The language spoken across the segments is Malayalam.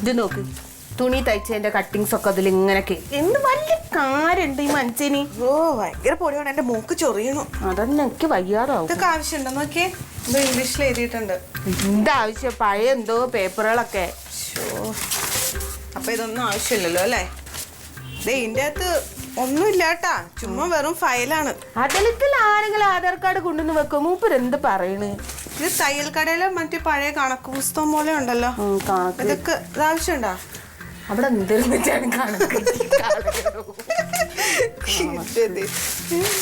ഇത് നോക്ക്, തുണി തയ്ച്ചതിന്റെ കട്ടിങ്സ് ഒക്കെ അതിൽ ഇങ്ങനൊക്കെ എന്ത് വലിയ കാര്യണ്ട് ഈ മനുഷ്യന്. ഓ ഭയങ്കര പൊടിയാണ്, എന്റെ മൂക്ക് ചൊറിയണു. അതന്നെ എനിക്ക് വയ്യാതാവും. ഇതൊക്കെ ആവശ്യമുണ്ടോ നോക്കിയേ, ഇത് ഇംഗ്ലീഷിൽ എഴുതിയിട്ടുണ്ട്. എന്താ ആവശ്യം? പഴയ എന്തോ പേപ്പറുകളൊക്കെ. അപ്പൊ ഇതൊന്നും ആവശ്യമില്ലല്ലോ അല്ലേ? ഇതിന്റെ അകത്ത് ഒന്നുമില്ല കേട്ടാ, ചുമ്മാ വെറും ഫയലാണ്. അതിലത്തിൽ ആരെങ്കിലും ആധാർ കാർഡ് കൊണ്ടുവന്ന് വെക്കും? മൂപ്പർ എന്ത് പറയണ്? ഇത് തയ്യൽ കടയിലെ മറ്റേ പഴയ കണക്ക് പുസ്തകം പോലെ ഉണ്ടല്ലോ. ഇതൊക്കെ ഇതാവശ്യമുണ്ടോ? അവിടെ എന്തിരുന്നിട്ടാണ് കണക്ക്?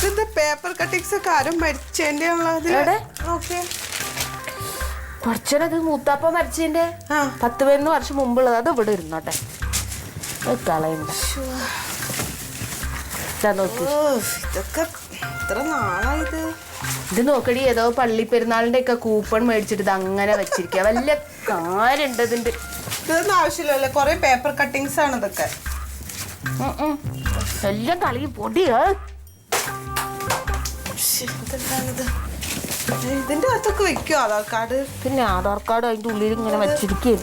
ഇത് പേപ്പർ കട്ടിങ്സ് ഒക്കെ ആരും മരിച്ചതിന്റെ കുറച്ചത് മൂത്താപ്പ മരിച്ചതിന്റെ 10-11 വർഷം മുമ്പുള്ളത്. അത് ഇവിടെ ഇരുന്നോട്ടെ, കളയണ്ട. ഇതൊക്കെ ഇത്ര നാളായത്. ഇത് നോക്കടി, ഏതോ പള്ളി പെരുന്നാളിന്റെ ഒക്കെ കൂപ്പൺ മേടിച്ചിട്ട് ഇത് അങ്ങനെ വെച്ചിരിക്കുക. വല്ല കാര്യണ്ട് ഇതിന്റെ? ഇതൊന്നും ആവശ്യമില്ലല്ലോ, കൊറേ പേപ്പർ കട്ടിങ്സ് ആണ് ഇതൊക്കെ. എല്ലാം കളി പൊടിയാ. എന്താണിത്? ഇതിന്റെ അകത്തൊക്കെ വെക്കോ ആധാർ കാർഡ്? പിന്നെ ആധാർ കാർഡ് അതിന്റെ ഉള്ളിൽ ഇങ്ങനെ വെച്ചിരിക്കും.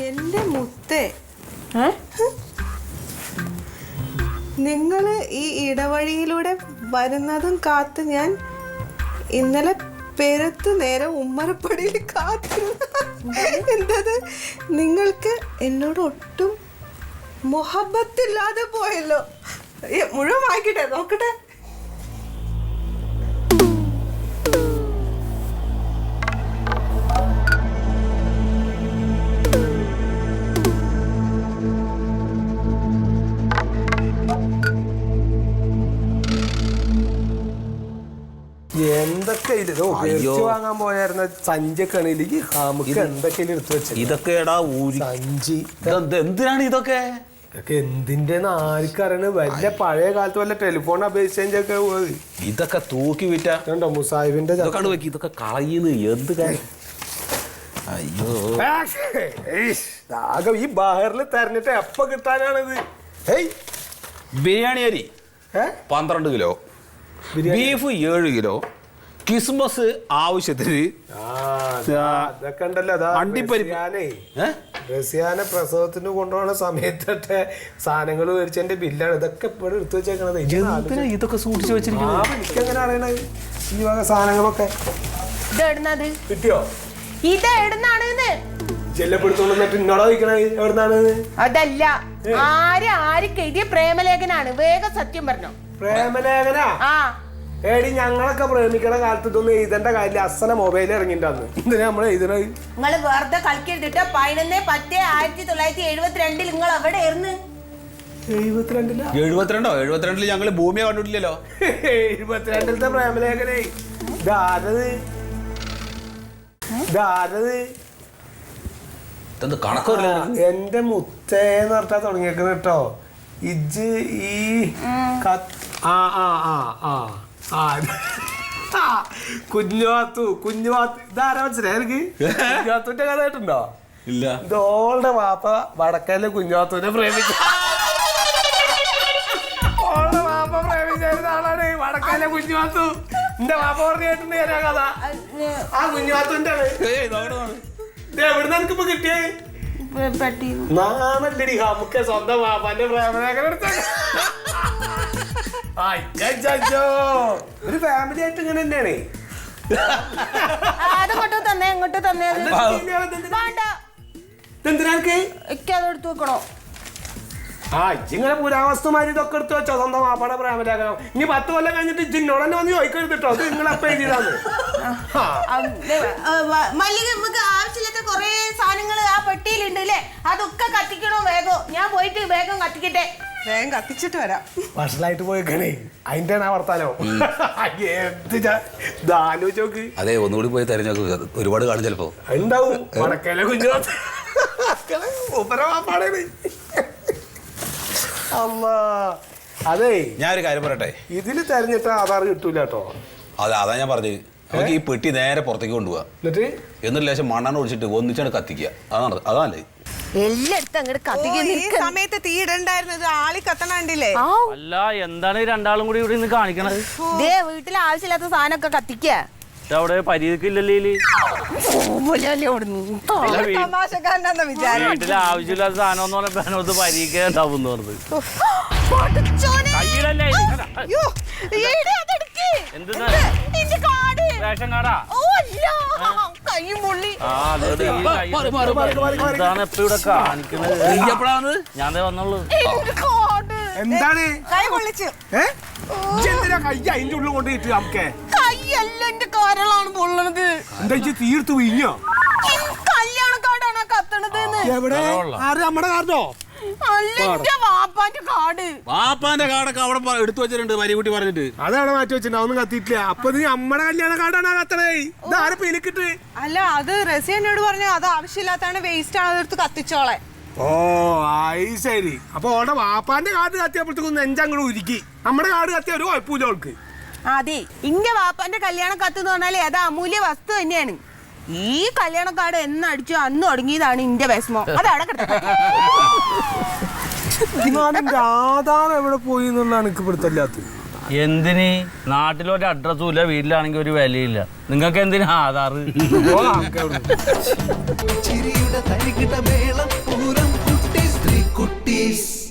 എന്റെ മുത്തേ, നിങ്ങള് ഈ ഇടവഴിയിലൂടെ വരുന്നതും കാത്ത് ഞാൻ ഇന്നലെ പെരുത്ത് നേരെ ഉമ്മറപ്പടിയിൽ കാത്തിരുന്നു. എന്തത്, നിങ്ങൾക്ക് എന്നോട് ഒട്ടും മുഹബത്തില്ലാതെ പോയല്ലോ. മുഴുവൻ വായിക്കട്ടെ, നോക്കട്ടെ. എന്തൊക്കെ വാങ്ങാൻ പോയായിരുന്ന സഞ്ചിയൊക്കെയാണെങ്കിൽ എന്തൊക്കെ എടുത്തു വെച്ചത്? ഇതൊക്കെ സഞ്ചി എന്തിനാണ് ഇതൊക്കെ? എന്തിന്റെ ആർക്കറിയണ? വല്ല പഴയ കാലത്ത് വല്ല ടെലിഫോൺ അപേക്ഷിച്ചൊക്കെ ഇതൊക്കെ തൂക്കി വിറ്റോ മുസാഹിബിന്റെ ഇതൊക്കെ കളയുന്നു. എന്ത് കാര്യം? അയ്യോ, ആകെ ഈ ബാഹറിൽ തെരഞ്ഞിട്ട് എപ്പ കിട്ടാനാണിത്? ബിരിയാണി അരി 12 കിലോ, ബീഫ് 7 കിലോ, ക്രിസ്മസ് ആവശ്യത്തിന് അതൊക്കെ ഉണ്ടല്ലോ. റസിയാനെ പ്രസവത്തിന് കൊണ്ടുപോകുന്ന സമയത്തൊക്കെ സാധനങ്ങൾ മേടിച്ചതിന്റെ ബില്ലാണ്. ഇതൊക്കെ ഇവിടെ എടുത്തു വെച്ചേക്കണത്. ഇതൊക്കെ സൂക്ഷിച്ചു വെച്ചിരിക്കുന്നത് എനിക്കെങ്ങനെ അറിയണത് ഈ വക സാധനങ്ങളൊക്കെ? കിട്ടിയോ? അതല്ല, ആർക്ക് എഴുതിയ പ്രേമലേഖനാണ്. വേഗം സത്യം പറഞ്ഞോ. പ്രേമലേഖനാ? ഏടി, ഞങ്ങളൊക്കെ പ്രേമിക്കണ കാലത്ത് ഇതൊന്നും എഴുതേണ്ട കാര്യം. അസല മൊബൈൽ ഇറങ്ങിണ്ടാന്ന്. എന്തിനാ നമ്മള് എഴുതണത്? നിങ്ങള് വെറുതെ കളിക്കരുതിട്ട്. 11/10/1972 നിങ്ങൾ എവിടെ ആയിരുന്നു? 72 ഞങ്ങള് ഭൂമിയെ കണ്ടിട്ടില്ലല്ലോ. 72 പ്രേമലേഖനേ. ഇതാരത്? എന്റെ മുത്തേന്ന് പറഞ്ഞാ തുടങ്ങിയേക്കണ കേട്ടോ. ഇജ് ഈ കുഞ്ഞുവാത്തു ഇതാരാ മനസ്സിലായി എനിക്ക്? കുഞ്ഞുവാത്തുവിന്റെ കഥ ആയിട്ടുണ്ടോ? ഇല്ല. ഇതോളുടെ വാപ്പ വടക്കയിലെ കുഞ്ഞുവാത്തുവിനെ പ്രേമിച്ച ആളാണ് വടക്കയിലെ കുഞ്ഞുവാത്തു. എന്റെ വാപ്പ പറഞ്ഞു കേട്ടിട്ടുണ്ട് ഞാൻ ആ കഥ. ആ കുഞ്ഞുവാത്തുവിന്റെ എവിടുന്ന് എനിക്കിപ്പോ കിട്ടിയേ? നാണല്ലടി നമുക്ക് സ്വന്തം വാപ്പാന്റെ പ്രേമലേഖനം എടുത്ത. ഒരു ഫാമിലി ആയിട്ട് ഇങ്ങനെ തന്നെയാണ്. എടുത്തു വെക്കണോ? ഇങ്ങനെ പുരാവസ്തുമാരി ഇതൊക്കെ എടുത്തു വെച്ചോ സ്വന്തം വാപ്പാടെ പ്രേമലേഖനം. ഇനി 10 കൊല്ലം കഴിഞ്ഞിട്ട് ജിന്നോട് തന്നെ വന്ന് ചോദിക്കരുത് കേട്ടോ. അത് നിങ്ങളെപ്പോ എഴുതിയതാണ്. ആവശ്യമില്ലാത്ത കൊറേ സാധനങ്ങൾ ആ പെട്ടിയിലുണ്ട് അല്ലേ? അതൊക്കെ കത്തിക്കണോ? വേഗം ഞാൻ പോയിട്ട് വേഗം കത്തിക്കട്ടെ. വേഗം കത്തിച്ചിട്ട് വരാം. വർഷലായിട്ട് പോയിക്കണേ, അതിന്റെ വർത്താനോ? ആലോചിച്ച് നോക്ക്. അതെ, ഒന്നുകൂടി പോയി തെരഞ്ഞെടുക്കുക. ഒരുപാട് കാണും ചിലപ്പോ. ഉണ്ടാവും. വടക്കയിലെ കുഞ്ഞുവാത്ത് അതെ, ഞാനൊരു കാര്യം പറയട്ടെ. ഇതില് തെരഞ്ഞിട്ട് ആധാർ കിട്ടൂല കേട്ടോ. അതാ ഞാൻ പറഞ്ഞത്. നമുക്ക് ഈ പെട്ടി നേരെ പുറത്തേക്ക് കൊണ്ടുപോവാ. എന്നിട്ട് ലേശം മണ്ണെണ്ണ ഒഴിച്ചിട്ട് ഒന്നിച്ചാണ് കത്തിക്കുക. അതല്ലേ എല്ലായിടത്തും അങ്ങോട്ട് കത്തിക്കുന്ന സമയത്ത് തീയിടണ്ടായിരുന്നത്. ആളി കത്തണണ്ടില്ലേ? അല്ല, എന്താണ് രണ്ടാളും കൂടി ഇവിടെ നിന്ന് കാണിക്കണത്? വീട്ടിൽ ആവശ്യമില്ലാത്ത സാധനമൊക്കെ കത്തിക്ക. അവിടെ പരീക്കില്ലല്ലേ തമാശക്കാരനാന്ന വിചാരം. വീട്ടിൽ ആവശ്യമില്ലാത്ത സാധനം എന്ന് പറഞ്ഞപ്പോ പരീക്കാൻ ഉണ്ടാവും പറഞ്ഞത്. കയ്യിലല്ലേ അയ്യോ, എടി അതെടുക്ക്. എന്തിനാ? എന്റെ കാർഡ്. റേഷൻ കാർഡാ? ഓ അല്ല, കൈ പൊള്ളി. ആ, അതെ, ഇതാണ് എപ്പ ഇവിടെ കാണിക്കണത്. ഞാൻ വന്നുള്ളൂ. എന്റെ കാർഡ്. എന്താണ് കൈ പൊള്ളിച്ചു. എന്തിനാ കൈ അതിന്റെ ഉള്ളിൽ കൊണ്ട് ഇട്ട് നമുക്ക് കൈയല്ല, എന്റെ കരളാണ് പൊള്ളണത്. എന്താ തീർത്തു വീഞ്ഞോ? കല്യാണ കാർഡാണ് കത്തണത്. എവിടെ? ആര്? നമ്മുടെ കാർഡോ? അല്ല, എന്റെ വാപ്പാന്റെ കാർഡ്. വാപ്പാന്റെ കാർഡൊക്കെ അവിടെ എടുത്തു വെച്ചിട്ടുണ്ട് മരികുട്ടി പറഞ്ഞിട്ട്. അതവിടെ മാറ്റി വെച്ചിട്ടുണ്ട്, അതൊന്നും കത്തിയിട്ടില്ല. അപ്പൊ നീ നമ്മുടെ കല്യാണ കാർഡാണ് കത്തണേ. ഇതാരെ എനിക്കിട്ട്? അല്ല, അത് റസി എന്നോട് പറഞ്ഞു അത് ആവശ്യമില്ലാത്താണ്, വേസ്റ്റ് ആണ്, അതെടുത്ത് കത്തിച്ചോളെ. ഓ ആയി ശരി. അപ്പൊ ഓടെ വാപ്പാന്റെ കാർഡ് കത്തിയപ്പോഴത്തേക്കും നെഞ്ചങ്ങോട്ട് ഉരുക്കി. നമ്മുടെ കാർഡ് കത്തിയ ഒരു കുഴപ്പമില്ല അവൾക്ക്. അതെ, ഇന്റെ വാപ്പാന്റെ കല്യാണ കത്ത് എന്ന് പറഞ്ഞാല് അത് അമൂല്യ വസ്തു തന്നെയാണ്. ഈ കല്യാണ കാർഡ് എന്നടിച്ചോ അന്ന് തുടങ്ങിയതാണ് ഇന്റെ വിഷമം. അതവിടെ ആധാരം എവിടെ പോയി എന്നുള്ളതാണ് എനിക്ക് പിടുത്തല്ലാത്തത്. എന്തിന്? നാട്ടിലൊരു അഡ്രസ്സും ഇല്ല, വീട്ടിലാണെങ്കിൽ ഒരു വിലയില്ല. നിങ്ങൾക്ക് എന്തിനാ ആധാറ്? ചിരിയുടെ തരികിട മേളം പൂരം കുട്ടീസ്.